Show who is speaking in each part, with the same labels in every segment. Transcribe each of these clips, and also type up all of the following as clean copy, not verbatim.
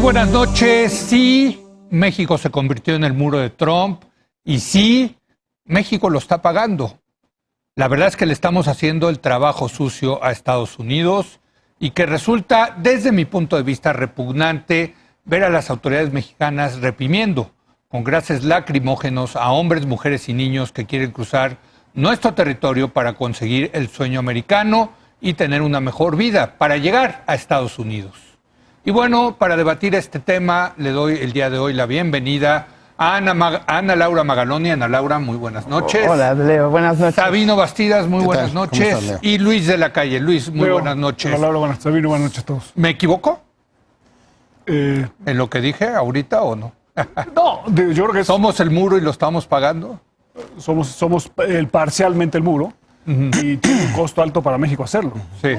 Speaker 1: buenas noches. Sí, México se convirtió en el muro de Trump y sí, México lo está pagando. La verdad es que le estamos haciendo el trabajo sucio a Estados Unidos y que resulta, desde mi punto de vista, repugnante ver a las autoridades mexicanas reprimiendo con gases lacrimógenos a hombres, mujeres y niños que quieren cruzar nuestro territorio para conseguir el sueño americano y tener una mejor vida, para llegar a Estados Unidos. Y bueno, para debatir este tema, le doy el día de hoy la bienvenida a Ana Laura Magaloni. Ana Laura, muy buenas noches.
Speaker 2: Hola, Leo, buenas noches.
Speaker 1: Sabino Bastidas, muy buenas noches.
Speaker 3: ¿Cómo estás, Leo?
Speaker 1: Y Luis de la Calle. Luis, muy
Speaker 3: Leo,
Speaker 1: buenas noches.
Speaker 3: Hola, Laura, Sabino, buenas noches a todos.
Speaker 1: ¿Me equivoco
Speaker 3: Eh,
Speaker 1: en lo que dije ahorita o no?
Speaker 3: no, yo creo que
Speaker 1: ¿Somos el muro y lo estamos pagando?
Speaker 3: somos parcialmente el muro y tiene un costo alto para México hacerlo.
Speaker 1: Sí.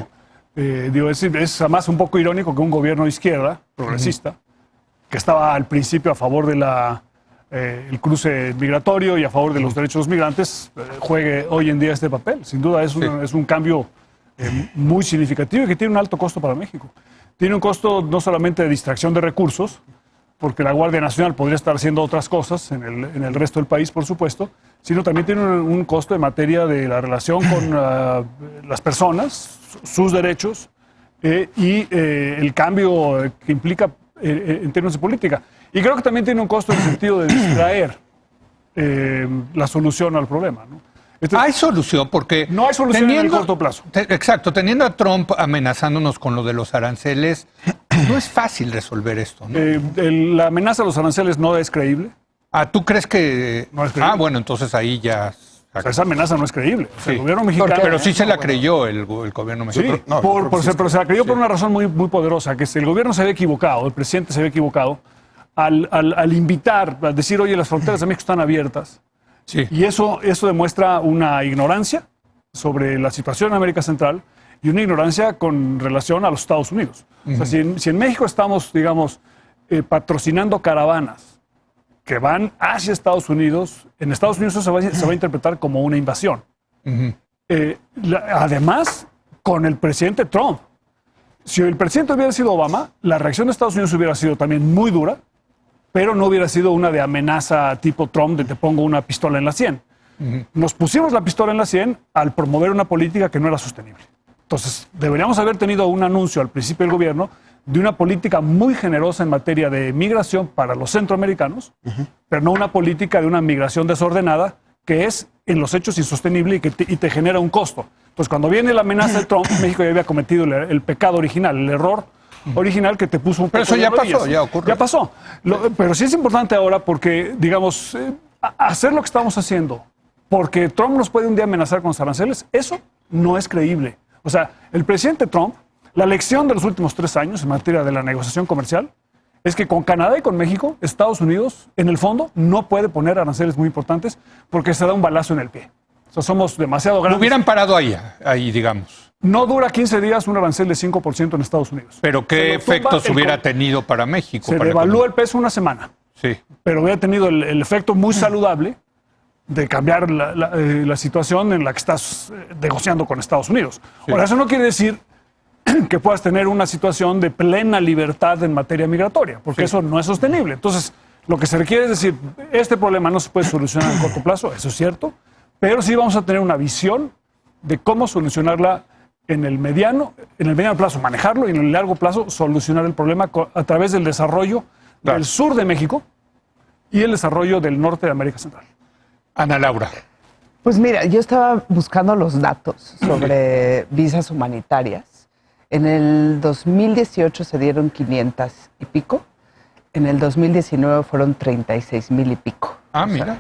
Speaker 3: Es además un poco irónico que un gobierno de izquierda, progresista, que estaba al principio a favor de el cruce migratorio y a favor de los derechos de los migrantes, juegue hoy en día este papel. Sin duda es un cambio muy significativo y que tiene un alto costo para México. Tiene un costo no solamente de distracción de recursos, porque la Guardia Nacional podría estar haciendo otras cosas en el resto del país, por supuesto, sino también tiene un costo en materia de la relación con las personas, sus derechos y el cambio que implica en términos de política. Y creo que también tiene un costo en el sentido de distraer la solución al problema, ¿no?
Speaker 1: Hay solución, porque...
Speaker 3: No hay solución en el corto plazo.
Speaker 1: Exacto, teniendo a Trump amenazándonos con lo de los aranceles, no es fácil resolver esto, ¿no?
Speaker 3: La amenaza a los aranceles no es creíble.
Speaker 1: ¿Tú crees que...?
Speaker 3: No es creíble.
Speaker 1: Bueno, entonces ahí ya...
Speaker 3: O sea, esa amenaza no es creíble. O sea,
Speaker 1: Sí.
Speaker 3: el gobierno mexicano...
Speaker 1: Pero sí se la creyó el gobierno
Speaker 3: Sí,
Speaker 1: mexicano.
Speaker 3: pero se la creyó por una razón muy, muy poderosa, que el gobierno se había equivocado, el presidente se había equivocado al invitar, a decir, oye, las fronteras de México están abiertas.
Speaker 1: Sí.
Speaker 3: Y eso demuestra una ignorancia sobre la situación en América Central y una ignorancia con relación a los Estados Unidos. O sea, si en México estamos, digamos, patrocinando caravanas que van hacia Estados Unidos, en Estados Unidos eso se va a interpretar como una invasión. Además, con el presidente Trump. Si el presidente hubiera sido Obama, la reacción de Estados Unidos hubiera sido también muy dura, pero no hubiera sido una de amenaza tipo Trump de te pongo una pistola en la sien. Nos pusimos la pistola en la sien al promover una política que no era sostenible. Entonces, deberíamos haber tenido un anuncio al principio del gobierno de una política muy generosa en materia de migración para los centroamericanos, pero no una política de una migración desordenada que es en los hechos insostenible y te genera un costo. Entonces, cuando viene la amenaza de Trump, México ya había cometido el pecado original, el error original que te puso un
Speaker 1: Pero
Speaker 3: poco
Speaker 1: eso
Speaker 3: de
Speaker 1: ya
Speaker 3: rodillas.
Speaker 1: pasó, ya ocurrió.
Speaker 3: Ya pasó. Pero sí es importante ahora porque, digamos, hacer lo que estamos haciendo, porque Trump nos puede un día amenazar con los aranceles, eso no es creíble. O sea, el presidente Trump, la lección de los últimos 3 años en materia de la negociación comercial es que con Canadá y con México, Estados Unidos, en el fondo, no puede poner aranceles muy importantes porque se da un balazo en el pie. O sea, somos demasiado
Speaker 1: Lo
Speaker 3: grandes.
Speaker 1: hubieran parado ahí, digamos.
Speaker 3: No dura 15 días un arancel de 5% en Estados Unidos.
Speaker 1: Pero ¿qué efectos hubiera tenido para México?
Speaker 3: Se
Speaker 1: para
Speaker 3: devalúa el peso una semana.
Speaker 1: Sí.
Speaker 3: Pero hubiera tenido el efecto muy saludable de cambiar la situación en la que estás negociando con Estados Unidos.
Speaker 1: Sí.
Speaker 3: Ahora, eso no quiere decir que puedas tener una situación de plena libertad en materia migratoria, porque eso no es sostenible. Entonces, lo que se requiere es decir, este problema no se puede solucionar a corto plazo, eso es cierto, pero sí vamos a tener una visión de cómo solucionarla en el mediano plazo, manejarlo, y en el largo plazo solucionar el problema a través del desarrollo del sur de México y el desarrollo del norte de América Central.
Speaker 1: Ana Laura.
Speaker 2: Pues mira, yo estaba buscando los datos sobre visas humanitarias. En el 2018 se dieron 500 y pico. En el 2019 fueron 36,000 y pico.
Speaker 1: Mira.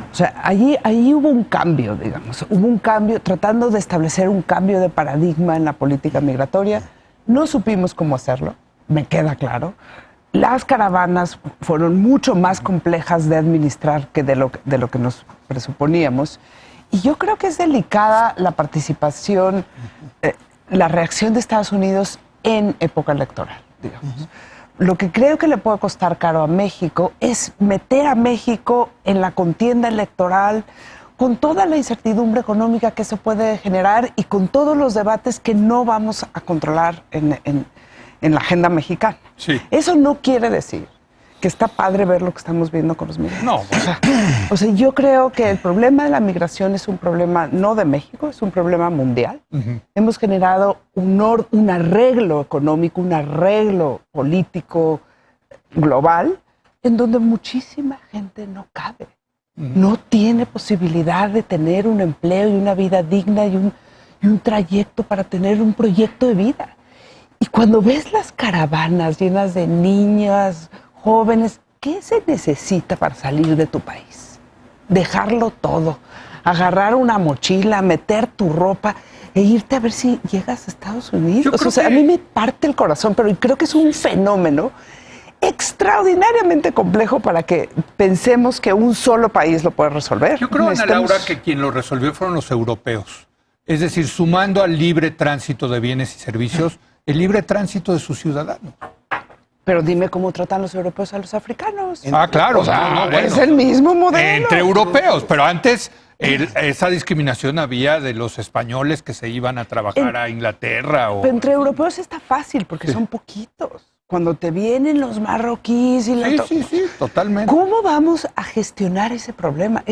Speaker 2: O sea, ahí hubo un cambio, digamos. Hubo un cambio, tratando de establecer un cambio de paradigma en la política migratoria. No supimos cómo hacerlo, me queda claro. Las caravanas fueron mucho más complejas de administrar que de lo que nos presuponíamos. Y yo creo que es delicada la participación, la reacción de Estados Unidos en época electoral, digamos. Lo que creo que le puede costar caro a México es meter a México en la contienda electoral con toda la incertidumbre económica que se puede generar y con todos los debates que no vamos a controlar en la agenda mexicana.
Speaker 1: Sí.
Speaker 2: Eso no quiere decir que está padre ver lo que estamos viendo con los migrantes.
Speaker 1: No, bueno.
Speaker 2: O sea, yo creo que el problema de la migración es un problema no de México, es un problema mundial. Hemos generado un arreglo económico, un arreglo político global, en donde muchísima gente no cabe. No tiene posibilidad de tener un empleo y una vida digna y un trayecto para tener un proyecto de vida. Y cuando ves las caravanas llenas de niñas, jóvenes, ¿qué se necesita para salir de tu país? Dejarlo todo, agarrar una mochila, meter tu ropa e irte a ver si llegas a Estados Unidos. O sea, a mí me parte el corazón, pero creo que es un fenómeno extraordinariamente complejo para que pensemos que un solo país lo puede resolver.
Speaker 1: Yo creo, Ana Laura, que quien lo resolvió fueron los europeos. Es decir, sumando al libre tránsito de bienes y servicios, el libre tránsito de sus ciudadanos.
Speaker 2: Pero dime cómo tratan los europeos a los africanos.
Speaker 1: Claro.
Speaker 2: O sea,
Speaker 1: bueno,
Speaker 2: es el mismo modelo.
Speaker 1: Entre europeos, pero antes esa discriminación había de los españoles que se iban a trabajar a Inglaterra.
Speaker 2: Pero entre europeos está fácil porque son poquitos. Cuando te vienen los marroquíes y
Speaker 1: Sí, totalmente.
Speaker 2: ¿Cómo vamos a gestionar ese problema?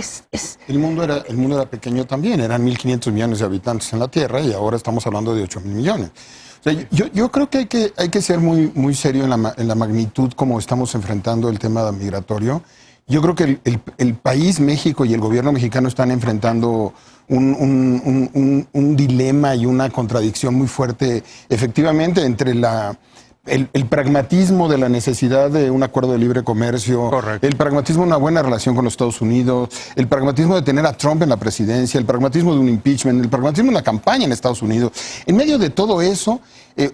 Speaker 4: El mundo era pequeño también, eran 1.500 millones de habitantes en la Tierra y ahora estamos hablando de 8.000 millones. O sea, yo creo que hay que ser muy, muy serio en la magnitud como estamos enfrentando el tema migratorio. Yo creo que el país, México, y el gobierno mexicano están enfrentando un dilema y una contradicción muy fuerte, efectivamente, entre el pragmatismo de la necesidad de un acuerdo de libre comercio,
Speaker 1: correcto,
Speaker 4: el pragmatismo de una buena relación con los Estados Unidos, el pragmatismo de tener a Trump en la presidencia, el pragmatismo de un impeachment, el pragmatismo de una campaña en Estados Unidos. En medio de todo eso,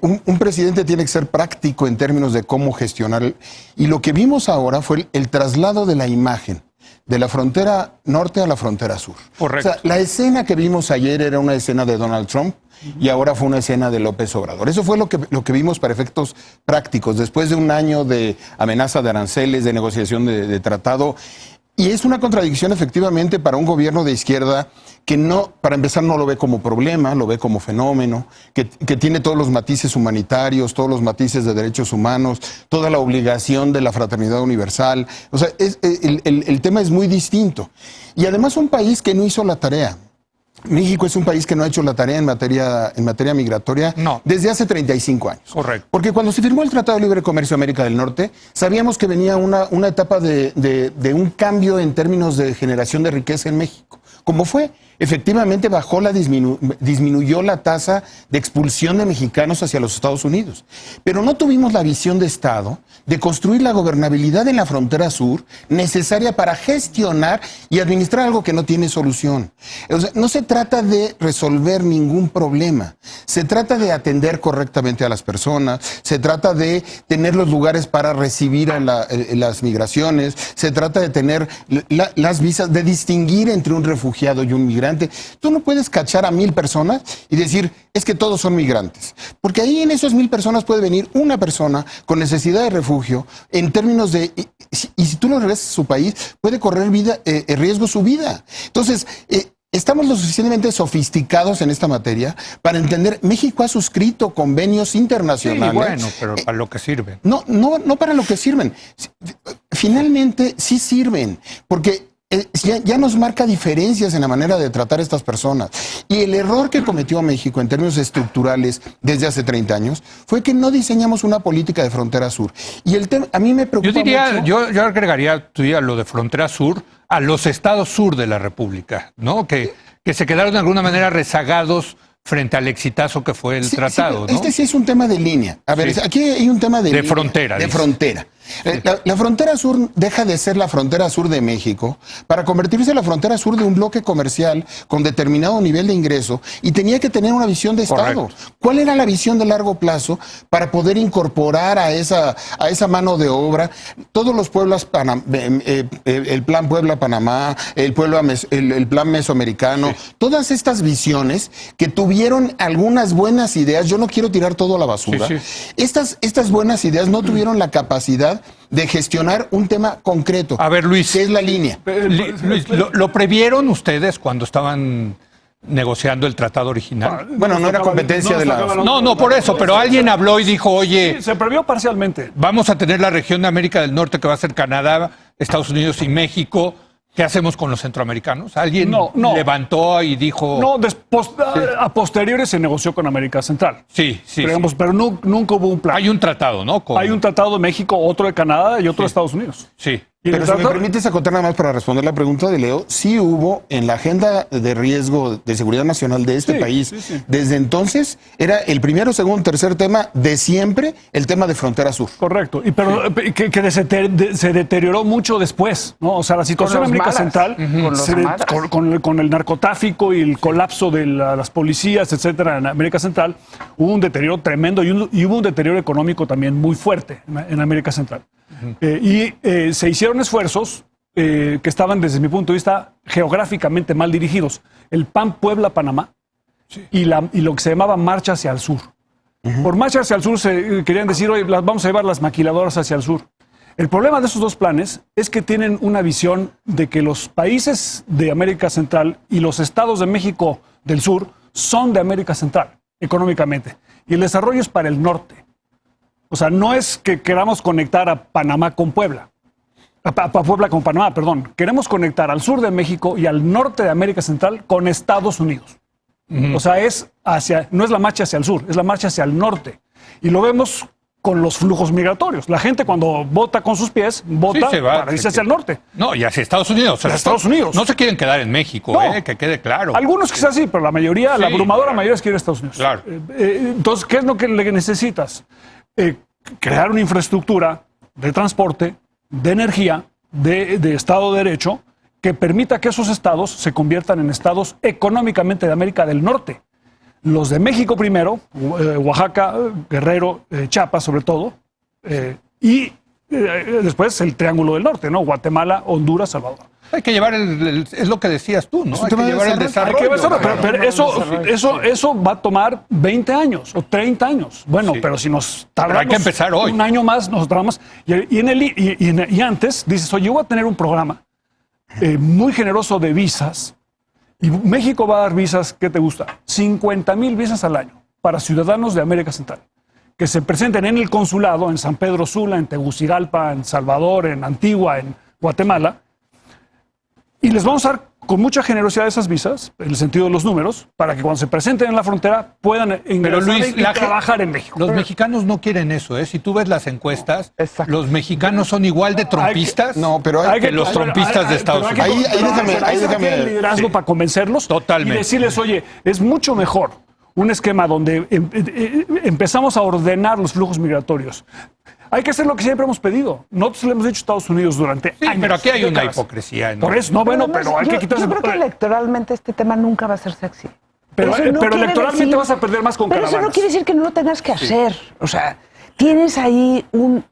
Speaker 4: un presidente tiene que ser práctico en términos de cómo gestionar. Y lo que vimos ahora fue el traslado de la imagen de la frontera norte a la frontera sur.
Speaker 1: Correcto.
Speaker 4: O sea, la escena que vimos ayer era una escena de Donald Trump y ahora fue una escena de López Obrador. Eso fue lo que vimos para efectos prácticos, después de un año de amenaza de aranceles, de negociación de tratado. Y es una contradicción efectivamente para un gobierno de izquierda que no, para empezar, no lo ve como problema, lo ve como fenómeno, que tiene todos los matices humanitarios, todos los matices de derechos humanos, toda la obligación de la fraternidad universal. O sea, el tema es muy distinto. Y además un país que no hizo la tarea. México es un país que no ha hecho la tarea en materia migratoria desde hace 35 años.
Speaker 1: Correcto.
Speaker 4: Porque cuando se firmó el Tratado de Libre Comercio de América del Norte, sabíamos que venía una etapa de un cambio en términos de generación de riqueza en México. ¿Cómo fue? Efectivamente disminuyó la tasa de expulsión de mexicanos hacia los Estados Unidos. Pero no tuvimos la visión de Estado de construir la gobernabilidad en la frontera sur necesaria para gestionar y administrar algo que no tiene solución. O sea, no se trata de resolver ningún problema. Se trata de atender correctamente a las personas, se trata de tener los lugares para recibir a las migraciones, se trata de tener las visas, de distinguir entre un refugiado y un migrante. Tú no puedes cachar a 1,000 personas y decir, es que todos son migrantes. Porque ahí en esas 1,000 personas puede venir una persona con necesidad de refugio en términos de... Y si tú lo regresas a su país, puede correr riesgo su vida. Entonces... estamos lo suficientemente sofisticados en esta materia para entender, México ha suscrito convenios internacionales.
Speaker 1: Sí, bueno, pero para lo que sirven.
Speaker 4: No para lo que sirven. Finalmente sí sirven, porque ya nos marca diferencias en la manera de tratar a estas personas. Y el error que cometió México en términos estructurales desde hace 30 años fue que no diseñamos una política de frontera sur. Y el tema, a mí me preocupa mucho.
Speaker 1: Yo agregaría lo de frontera sur a los estados sur de la República, ¿no? Que se quedaron de alguna manera rezagados frente al exitazo que fue el tratado, ¿no?
Speaker 4: Este sí es un tema de línea. A ver, aquí hay un tema de línea,
Speaker 1: frontera.
Speaker 4: De frontera. La frontera sur deja de ser la frontera sur de México para convertirse en la frontera sur de un bloque comercial con determinado nivel de ingreso y tenía que tener una visión de Estado.
Speaker 1: Correcto.
Speaker 4: ¿Cuál era la visión de largo plazo para poder incorporar a esa mano de obra todos los pueblos, el Plan Puebla-Panamá, el Plan Mesoamericano, todas estas visiones que tuvieron algunas buenas ideas? Yo no quiero tirar todo a la basura. Estas buenas ideas no tuvieron la capacidad de gestionar un tema concreto.
Speaker 1: A ver, Luis.
Speaker 4: ¿Qué es la línea?
Speaker 1: Luis, ¿lo previeron ustedes cuando estaban negociando el tratado original.
Speaker 4: Bueno, no era competencia de la...
Speaker 1: No, por eso, pero alguien habló y dijo, oye,
Speaker 3: Sí, se previó parcialmente.
Speaker 1: vamos a tener la región de América del Norte que va a ser Canadá, Estados Unidos y México. ¿Qué hacemos con los centroamericanos? ¿Alguien
Speaker 3: No.
Speaker 1: levantó y dijo...?
Speaker 3: No, a posteriori se negoció con América Central.
Speaker 1: Sí.
Speaker 3: Pero nunca hubo un plan.
Speaker 1: Hay un tratado, ¿no?
Speaker 3: Hay un tratado de México, otro de Canadá y otro de Estados Unidos.
Speaker 1: Sí.
Speaker 3: Y
Speaker 4: Pero
Speaker 3: el
Speaker 4: si me
Speaker 3: tratado-
Speaker 4: permites acotar nada más para responder la pregunta de Leo, sí hubo en la agenda de riesgo de seguridad nacional de este
Speaker 3: Sí,
Speaker 4: país,
Speaker 3: sí.
Speaker 4: desde entonces era el primero, segundo, tercer tema de siempre, el tema de frontera sur.
Speaker 3: Correcto, se deterioró mucho después, ¿no? O sea, la situación en
Speaker 2: Con los
Speaker 3: América
Speaker 2: maras.
Speaker 3: Central,
Speaker 2: Con los maras.
Speaker 3: con el narcotráfico y el colapso de las policías, etcétera, en América Central, hubo un deterioro tremendo y hubo un deterioro económico también muy fuerte en América Central. Se hicieron esfuerzos que estaban, desde mi punto de vista, geográficamente mal dirigidos. El PAN Puebla-Panamá y lo que se llamaba Marcha hacia el Sur. Por marcha hacia el sur querían decir, oye, vamos a llevar las maquiladoras hacia el sur. El problema de esos dos planes es que tienen una visión de que los países de América Central y los estados de México del sur son de América Central, económicamente. Y el desarrollo es para el norte. O sea, no es que queramos conectar a Panamá con Puebla. A Puebla con Panamá, perdón. Queremos conectar al sur de México y al norte de América Central con Estados Unidos. O sea, no es la marcha hacia el sur, es la marcha hacia el norte. Y lo vemos con los flujos migratorios. La gente cuando vota con sus pies, vota
Speaker 1: se va,
Speaker 3: para irse hacia el norte.
Speaker 1: No, y hacia Estados Unidos.
Speaker 3: Hacia Estados Unidos.
Speaker 1: No se quieren quedar en México,
Speaker 3: No.
Speaker 1: que quede claro.
Speaker 3: Algunos quizás sí, pero la mayoría, la
Speaker 1: Sí.
Speaker 3: abrumadora mayoría es que ir a Estados Unidos.
Speaker 1: Claro.
Speaker 3: Entonces, ¿qué es lo que le necesitas? Crear una infraestructura de transporte, de energía, de Estado de Derecho, que permita que esos estados se conviertan en estados económicamente de América del Norte. Los de México primero, Oaxaca, Guerrero, Chiapas sobre todo, y después el Triángulo del Norte, ¿no? Guatemala, Honduras, Salvador.
Speaker 1: Hay que llevar es lo que decías tú, ¿no?
Speaker 4: un
Speaker 1: Hay que
Speaker 4: tema de
Speaker 1: llevar el
Speaker 4: desarrollo.
Speaker 1: desarrollo.
Speaker 3: Hay que ver pero eso va a tomar 20 años o 30 años. Bueno,
Speaker 1: Sí.
Speaker 3: pero si nos
Speaker 1: Pero
Speaker 3: tardamos
Speaker 1: hay que empezar hoy.
Speaker 3: un año más, nos tardamos. Y antes dices, oye, yo voy a tener un programa muy generoso de visas. Y México va a dar visas, ¿qué te gusta? 50,000 visas al año para ciudadanos de América Central. Que se presenten en el consulado, en San Pedro Sula, en Tegucigalpa, en Salvador, en Antigua, en Guatemala. Y les vamos a dar con mucha generosidad esas visas, en el sentido de los números, para que cuando se presenten en la frontera puedan
Speaker 1: Pero
Speaker 3: ingresar
Speaker 1: Luis,
Speaker 3: y trabajar en México.
Speaker 1: Los mexicanos no quieren eso, ¿eh? Si tú ves las encuestas,
Speaker 2: Exacto.
Speaker 1: los mexicanos son igual de trompistas
Speaker 4: No, pero hay
Speaker 1: que los trompistas de Estados
Speaker 3: pero hay
Speaker 1: Unidos.
Speaker 3: que-
Speaker 4: Ahí
Speaker 3: pero
Speaker 4: déjame-
Speaker 3: el liderazgo
Speaker 1: sí.
Speaker 3: para convencerlos.
Speaker 1: Totalmente.
Speaker 3: Y decirles, oye, es mucho mejor un esquema donde empezamos a ordenar los flujos migratorios. Hay que hacer lo que siempre hemos pedido. Nosotros le hemos dicho a Estados Unidos durante
Speaker 1: Sí,
Speaker 3: años.
Speaker 1: pero aquí hay una
Speaker 3: décadas.
Speaker 1: hipocresía enorme.
Speaker 3: Por eso, no, bueno,
Speaker 2: además,
Speaker 3: pero hay que quitarse...
Speaker 2: yo creo que electoralmente este tema nunca va a ser sexy.
Speaker 3: Pero
Speaker 2: eso no quiere
Speaker 3: electoralmente
Speaker 2: decir-
Speaker 3: vas a perder más con
Speaker 2: Pero eso no
Speaker 3: caravanas.
Speaker 2: quiere decir que no lo tengas que hacer. O sea, tienes ahí un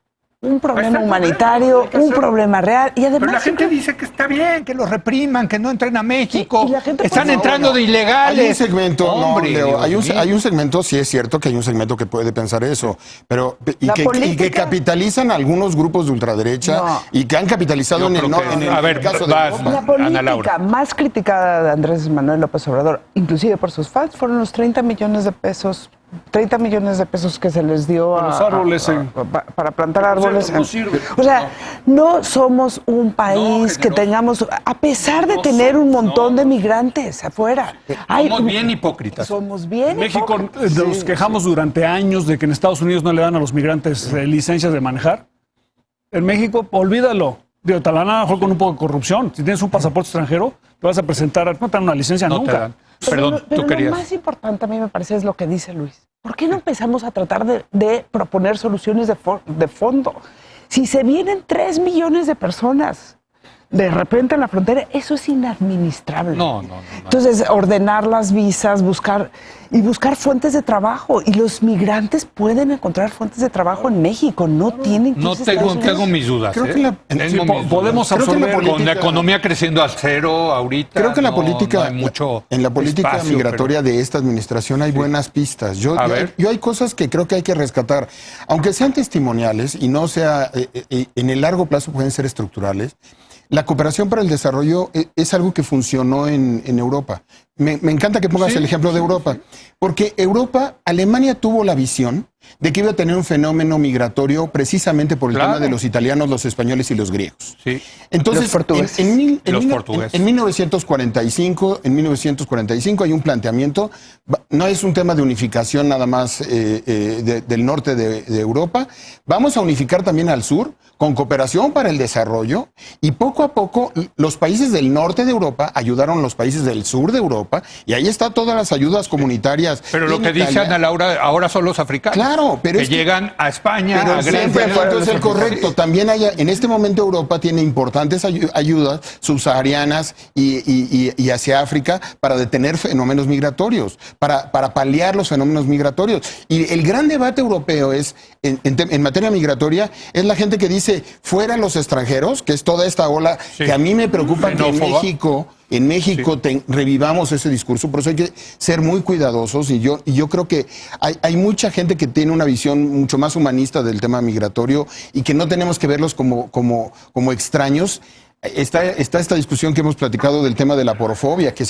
Speaker 2: problema humanitario, un problema real. Y además
Speaker 1: Pero la gente
Speaker 2: siempre-
Speaker 1: dice que está bien, que los repriman, que no entren a México.
Speaker 2: Sí, y la gente,
Speaker 1: Están
Speaker 2: pues,
Speaker 1: entrando de ilegales.
Speaker 4: Hay un segmento,
Speaker 1: Hombre,
Speaker 4: no, Leo,
Speaker 1: Dios
Speaker 4: hay
Speaker 1: mío.
Speaker 4: un segmento, sí es cierto que hay un segmento que puede pensar eso, pero y
Speaker 2: La
Speaker 4: que
Speaker 2: política-
Speaker 4: capitalizan algunos grupos de ultraderecha
Speaker 2: No.
Speaker 4: y que han capitalizado
Speaker 1: Yo
Speaker 4: en el,
Speaker 1: creo
Speaker 4: no-
Speaker 1: que-
Speaker 4: en el
Speaker 1: a ver,
Speaker 4: caso de
Speaker 1: vas.
Speaker 4: Europa.
Speaker 2: La
Speaker 1: Ana
Speaker 2: política
Speaker 1: Laura.
Speaker 2: más criticada de Andrés Manuel López Obrador, inclusive por sus fans, fueron los 30 millones de pesos que se les dio
Speaker 3: Los árboles
Speaker 2: para plantar árboles.
Speaker 3: no sirve.
Speaker 2: O sea, no somos un país que
Speaker 1: generoso.
Speaker 2: tengamos, a pesar de tener un montón de migrantes afuera.
Speaker 1: Somos bien hipócritas.
Speaker 2: Somos bien
Speaker 3: En México
Speaker 2: hipócritas.
Speaker 3: nos quejamos durante años de que en Estados Unidos no le dan a los migrantes licencias de manejar. En México, olvídalo. Digo, te la dan a lo mejor con un poco de corrupción. Si tienes un pasaporte extranjero, te vas a presentar, no te dan una licencia
Speaker 1: No te
Speaker 3: nunca.
Speaker 1: dan. Perdón,
Speaker 2: pero
Speaker 1: tú querías.
Speaker 2: Lo más importante a mí me parece es lo que dice Luis. ¿Por qué no empezamos a tratar de proponer soluciones de fondo? Si se vienen 3 millones de personas de repente en la frontera, eso es inadministrable.
Speaker 1: No.
Speaker 2: Entonces, ordenar las visas, buscar fuentes de trabajo. Y los migrantes pueden encontrar fuentes de trabajo en México, no tienen que
Speaker 1: No
Speaker 2: irse a Estados Unidos.
Speaker 1: tengo mis dudas.
Speaker 4: Creo
Speaker 1: ¿eh?
Speaker 4: que la-
Speaker 1: Tengo
Speaker 4: sí,
Speaker 1: mis dudas.
Speaker 3: podemos
Speaker 4: Creo que la
Speaker 3: absorber
Speaker 4: política-
Speaker 1: Con la economía creciendo al cero ahorita.
Speaker 4: Creo que
Speaker 1: no,
Speaker 4: la política,
Speaker 1: no hay mucho
Speaker 4: en la política
Speaker 1: espacio,
Speaker 4: migratoria de esta administración hay buenas pistas. Yo hay cosas que creo que hay que rescatar, aunque sean testimoniales y no sea en el largo plazo pueden ser estructurales. La cooperación para el desarrollo es algo que funcionó en Europa. me encanta que pongas el ejemplo de Europa, porque Alemania tuvo la visión de que iba a tener un fenómeno migratorio precisamente por el tema de los italianos, los españoles y los griegos.
Speaker 1: Sí.
Speaker 4: Entonces,
Speaker 2: Los portugueses.
Speaker 4: en 1945 hay un planteamiento, no es un tema de unificación nada más del norte de Europa, vamos a unificar también al sur, con cooperación para el desarrollo, y poco a poco los países del norte de Europa ayudaron a los países del sur de Europa, y ahí están todas las ayudas comunitarias.
Speaker 1: Pero lo que dice Ana Laura, ahora son los africanos.
Speaker 4: Claro, pero
Speaker 1: que llegan a España,
Speaker 4: pero
Speaker 1: a
Speaker 4: siempre
Speaker 1: Grecia.
Speaker 4: es el correcto. También en este momento Europa tiene importantes ayudas subsaharianas y hacia África para detener fenómenos migratorios, para paliar los fenómenos migratorios. Y el gran debate europeo es, en materia migratoria, es la gente que dice fuera los extranjeros, que es toda esta ola que a mí me preocupa que en México revivamos ese discurso. Por eso hay que ser muy cuidadosos, y yo creo que hay mucha gente que tiene una visión mucho más humanista del tema migratorio y que no tenemos que verlos como extraños. Está esta discusión que hemos platicado del tema de la porofobia, que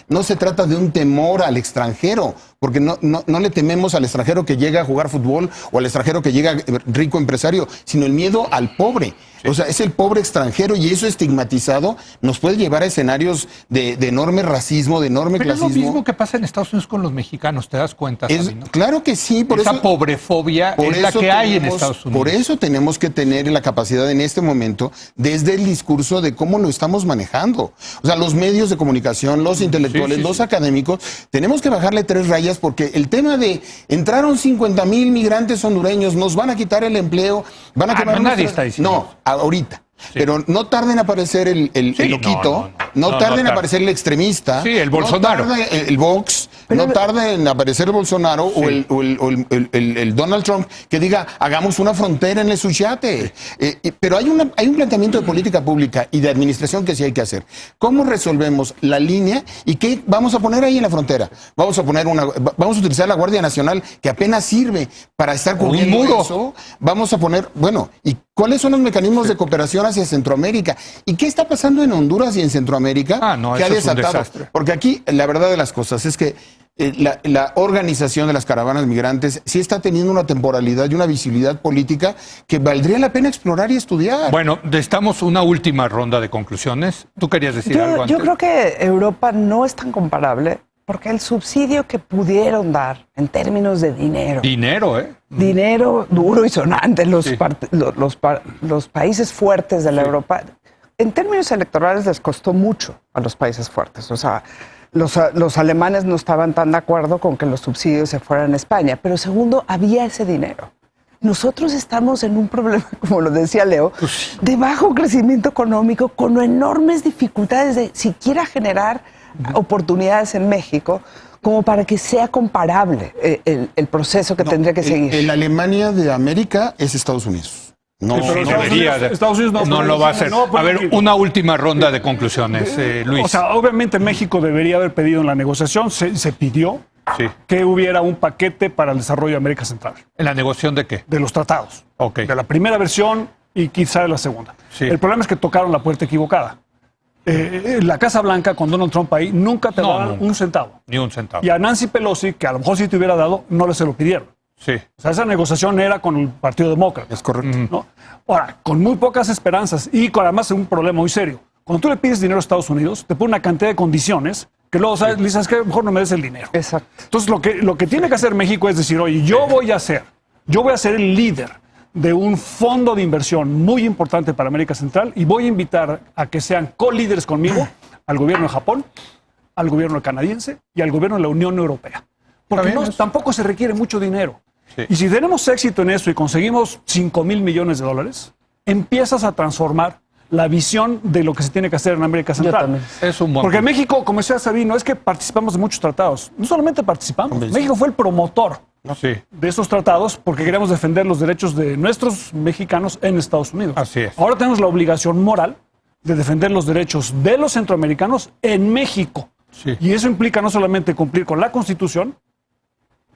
Speaker 4: no se trata de un temor al extranjero, porque no le tememos al extranjero que llega a jugar fútbol o al extranjero que llega rico empresario, sino el miedo al pobre. O sea, es el pobre extranjero, y eso estigmatizado nos puede llevar a escenarios de enorme racismo, de enorme clasismo.
Speaker 1: Es lo mismo que pasa en Estados Unidos con los mexicanos, ¿te das cuenta, Sabino?
Speaker 4: Claro que sí.
Speaker 1: Esa pobrefobia es la que hay en Estados Unidos.
Speaker 4: Por eso tenemos que tener la capacidad en este momento, desde el discurso de cómo lo estamos manejando. O sea, los medios de comunicación, los intelectuales, los académicos, tenemos que bajarle 3 rayas, porque el tema de entraron 50,000 migrantes hondureños, nos van a quitar el empleo, van a quemar
Speaker 1: nadie está diciendo
Speaker 4: No, ahorita. Sí. Pero no tarden en aparecer el loquito, no tarden en aparecer el extremista,
Speaker 1: el Bolsonaro,
Speaker 4: no tarde el Vox, no tarde en aparecer el Bolsonaro o el Donald Trump, que diga, hagamos una frontera en el Suchiate. Pero hay un planteamiento de política pública y de administración que sí hay que hacer. ¿Cómo resolvemos la línea y qué vamos a poner ahí en la frontera? Vamos a utilizar la Guardia Nacional, que apenas sirve para estar cubriendo eso. Vamos a poner, ¿y cuáles son los mecanismos de cooperación hacia Centroamérica? ¿Y qué está pasando en Honduras y en Centroamérica? Que ha desatado. Porque aquí la verdad de las cosas es que la organización de las caravanas migrantes sí está teniendo una temporalidad y una visibilidad política que valdría la pena explorar y estudiar.
Speaker 1: Bueno, necesitamos una última ronda de conclusiones. ¿Tú querías decir algo antes?
Speaker 2: Yo creo que Europa no es tan comparable, porque el subsidio que pudieron dar en términos de dinero. Dinero duro y sonante, los países fuertes de la Europa, en términos electorales les costó mucho a los países fuertes. O sea, los alemanes no estaban tan de acuerdo con que los subsidios se fueran a España, pero segundo, había ese dinero. Nosotros estamos en un problema, como lo decía Leo, de bajo crecimiento económico, con enormes dificultades de siquiera generar oportunidades en México, como para que sea comparable el proceso que tendría que seguir.
Speaker 4: La Alemania de América es Estados Unidos.
Speaker 3: Estados Unidos
Speaker 1: no lo va a hacer. A ver, una última ronda de conclusiones, Luis.
Speaker 3: O sea, obviamente México debería haber pedido en la negociación, se pidió que hubiera un paquete para el desarrollo de América Central.
Speaker 1: ¿En la negociación de qué?
Speaker 3: De los tratados.
Speaker 1: Okay.
Speaker 3: De la primera versión y quizá de la segunda.
Speaker 1: Sí.
Speaker 3: El problema es que tocaron la puerta equivocada. La Casa Blanca con Donald Trump ahí nunca te va a dar un centavo.
Speaker 1: Ni un centavo.
Speaker 3: Y a Nancy Pelosi, que a lo mejor si te hubiera dado, no le se lo pidieron.
Speaker 1: Sí.
Speaker 3: O sea, esa negociación era con el Partido Demócrata.
Speaker 4: Es correcto.
Speaker 3: ¿No? Ahora, con muy pocas esperanzas y con además un problema muy serio. Cuando tú le pides dinero a Estados Unidos, te pone una cantidad de condiciones que luego le dices que a lo mejor no merece el dinero.
Speaker 2: Exacto.
Speaker 3: Entonces, lo que tiene que hacer México es decir, oye, yo voy a ser el líder de un fondo de inversión muy importante para América Central y voy a invitar a que sean co-líderes conmigo al gobierno de Japón, al gobierno canadiense y al gobierno de la Unión Europea. Porque tampoco se requiere mucho dinero. Sí. Y si tenemos éxito en eso y conseguimos $5,000 millones, empiezas a transformar la visión de lo que se tiene que hacer en América Central.
Speaker 1: Es un buen
Speaker 3: Porque
Speaker 1: punto.
Speaker 3: México, como decía Sabino, es que participamos de muchos tratados. No solamente participamos, México fue el promotor de esos tratados porque queríamos defender los derechos de nuestros mexicanos en Estados Unidos.
Speaker 1: Así es.
Speaker 3: Ahora tenemos la obligación moral de defender los derechos de los centroamericanos en México.
Speaker 1: Sí.
Speaker 3: Y eso implica no solamente cumplir con la Constitución,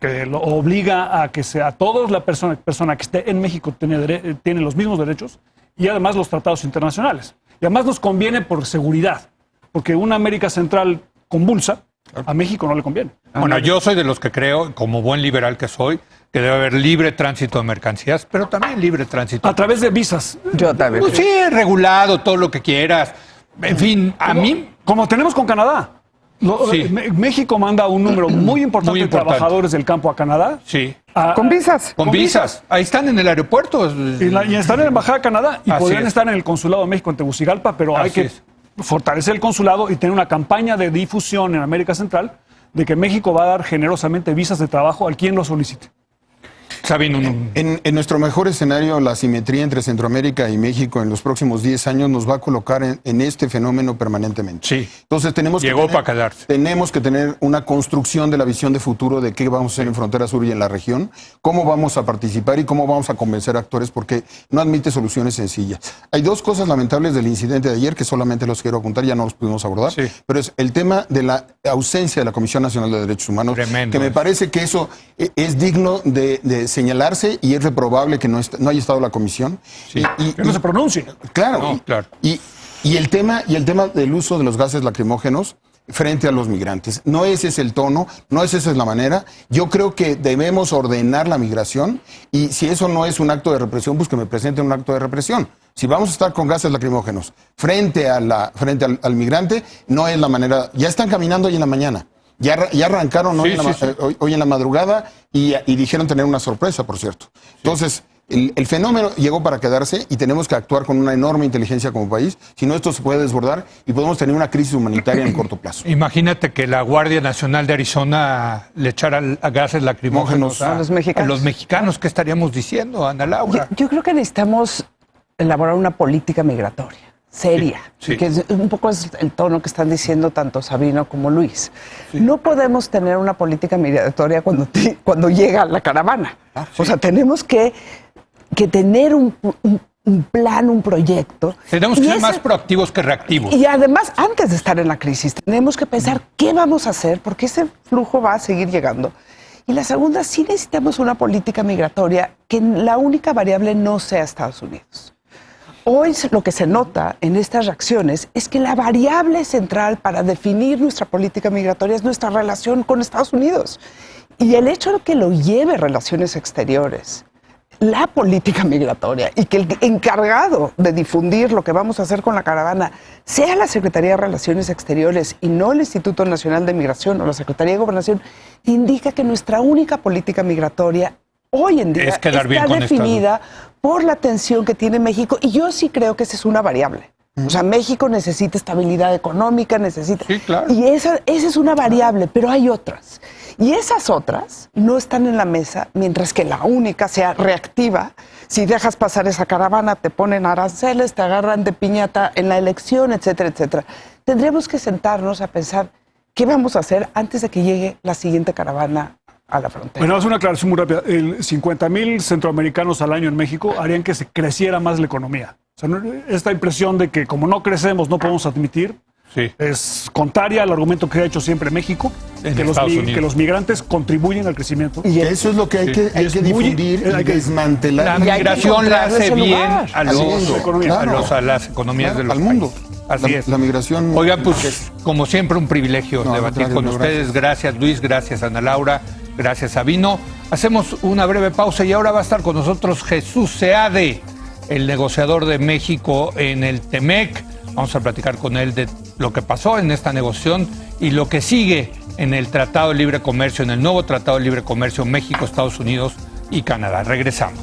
Speaker 3: que lo obliga a que sea toda la persona que esté en México tiene los mismos derechos, y además los tratados internacionales. Y además nos conviene por seguridad, porque una América Central convulsa A México no le conviene.
Speaker 1: Bueno, yo soy de los que creo, como buen liberal que soy, que debe haber libre tránsito de mercancías, pero también libre tránsito.
Speaker 3: A través de visas.
Speaker 2: Yo también.
Speaker 1: Pues sí, regulado, todo lo que quieras. En fin, a mí...
Speaker 3: Como tenemos con Canadá.
Speaker 1: Sí.
Speaker 3: México manda un número muy importante,
Speaker 1: Muy
Speaker 3: de
Speaker 1: importante.
Speaker 3: trabajadores del campo a Canadá.
Speaker 1: Sí.
Speaker 2: Con visas.
Speaker 1: Con visas. Ahí están en el aeropuerto.
Speaker 3: Y están en la Embajada de Canadá y
Speaker 1: Así
Speaker 3: podrían
Speaker 1: es.
Speaker 3: estar en el Consulado de México en Tegucigalpa, pero hay
Speaker 1: Así
Speaker 3: que
Speaker 1: es.
Speaker 3: fortalecer el consulado y tener una campaña de difusión en América Central de que México va a dar generosamente visas de trabajo al quien lo solicite.
Speaker 1: Sabino,
Speaker 4: En nuestro mejor escenario, la simetría entre Centroamérica y México en los próximos 10 años nos va a colocar en este fenómeno permanentemente.
Speaker 1: Sí.
Speaker 4: Entonces
Speaker 1: Llegó para quedarse.
Speaker 4: Tenemos que tener una construcción de la visión de futuro de qué vamos a hacer en Frontera Sur y en la región, cómo vamos a participar y cómo vamos a convencer a actores, porque no admite soluciones sencillas. Hay dos cosas lamentables del incidente de ayer que solamente los quiero apuntar, ya no los pudimos abordar,
Speaker 1: Sí.
Speaker 4: pero es el tema de la ausencia de la Comisión Nacional de Derechos Humanos,
Speaker 1: Tremendo
Speaker 4: que me
Speaker 1: eso.
Speaker 4: parece que eso es digno de señalarse y es reprobable que no haya estado la comisión.
Speaker 1: Sí.
Speaker 3: Que no se pronuncie.
Speaker 4: Claro,
Speaker 1: No, claro.
Speaker 4: Y el tema del uso de los gases lacrimógenos frente a los migrantes. No ese es el tono, no esa es la manera. Yo creo que debemos ordenar la migración y si eso no es un acto de represión, pues que me presenten un acto de represión. Si vamos a estar con gases lacrimógenos frente al migrante, no es la manera. Ya están caminando hoy en la mañana. Ya arrancaron hoy,
Speaker 1: Sí, sí.
Speaker 4: hoy en la madrugada y dijeron tener una sorpresa, por cierto. Entonces, el fenómeno llegó para quedarse y tenemos que actuar con una enorme inteligencia como país. Si no, esto se puede desbordar y podemos tener una crisis humanitaria en corto plazo.
Speaker 1: Imagínate que la Guardia Nacional de Arizona le echara a gases lacrimógenos
Speaker 2: A los mexicanos.
Speaker 1: A los mexicanos. ¿Qué estaríamos diciendo, Ana Laura?
Speaker 2: Yo creo que necesitamos elaborar una política migratoria seria,
Speaker 1: Sí, sí.
Speaker 2: que un poco es el tono que están diciendo tanto Sabino como Luis. No podemos tener una política migratoria cuando llega la caravana. O sea, tenemos que tener un plan, un proyecto.
Speaker 1: Tenemos que
Speaker 2: Y
Speaker 1: ser más
Speaker 2: ese-
Speaker 1: proactivos que reactivos.
Speaker 2: Y además, antes de estar en la crisis, tenemos que pensar qué vamos a hacer, porque ese flujo va a seguir llegando. Y la segunda, sí necesitamos una política migratoria que la única variable no sea Estados Unidos. Hoy lo que se nota en estas reacciones es que la variable central para definir nuestra política migratoria es nuestra relación con Estados Unidos. Y el hecho de que lo lleve Relaciones Exteriores, la política migratoria, y que el encargado de difundir lo que vamos a hacer con la caravana sea la Secretaría de Relaciones Exteriores y no el Instituto Nacional de Migración o la Secretaría de Gobernación, indica que nuestra única política migratoria hoy en día
Speaker 1: Es quedar bien
Speaker 2: está
Speaker 1: con
Speaker 2: definida por la tensión que tiene México, y yo sí creo que esa es una variable. O sea, México necesita estabilidad económica, necesita...
Speaker 1: Sí, claro.
Speaker 2: Y esa es una variable, pero hay otras. Y esas otras no están en la mesa, mientras que la única sea reactiva. Si dejas pasar esa caravana, te ponen aranceles, te agarran de piñata en la elección, etcétera, etcétera. Tendremos que sentarnos a pensar qué vamos a hacer antes de que llegue la siguiente caravana a la frontera.
Speaker 3: Bueno, es una aclaración muy rápida. 50,000 centroamericanos al año en México harían que se creciera más la economía. O sea, esta impresión de que como no crecemos no podemos admitir
Speaker 1: Sí.
Speaker 3: es contraria al argumento que ha hecho siempre México,
Speaker 1: En
Speaker 3: que
Speaker 1: Estados Unidos.
Speaker 3: que los migrantes contribuyen al crecimiento.
Speaker 2: Y
Speaker 4: Que eso es lo que hay que
Speaker 3: Es muy-
Speaker 4: difundir
Speaker 3: hay
Speaker 4: y
Speaker 3: que-
Speaker 4: desmantelar.
Speaker 1: La
Speaker 2: hay que
Speaker 1: migración la
Speaker 2: encontrarle
Speaker 1: hace
Speaker 2: ese
Speaker 1: bien
Speaker 2: lugar.
Speaker 1: a
Speaker 4: Al
Speaker 1: los,
Speaker 4: mundo, claro.
Speaker 1: a las economías
Speaker 4: Claro,
Speaker 1: de los
Speaker 4: al mundo.
Speaker 1: países. Así es.
Speaker 4: La migración.
Speaker 1: Oigan, pues como siempre un privilegio
Speaker 4: No,
Speaker 1: debatir
Speaker 4: al
Speaker 1: con
Speaker 4: contrario,
Speaker 1: ustedes. Gracias Luis, gracias Ana Laura, gracias Sabino. Hacemos una breve pausa y ahora va a estar con nosotros Jesús Seade, el negociador de México en el TEMEC. Vamos a platicar con él de lo que pasó en esta negociación y lo que sigue en el Tratado de Libre Comercio, en el nuevo Tratado de Libre Comercio México, Estados Unidos y Canadá. Regresamos.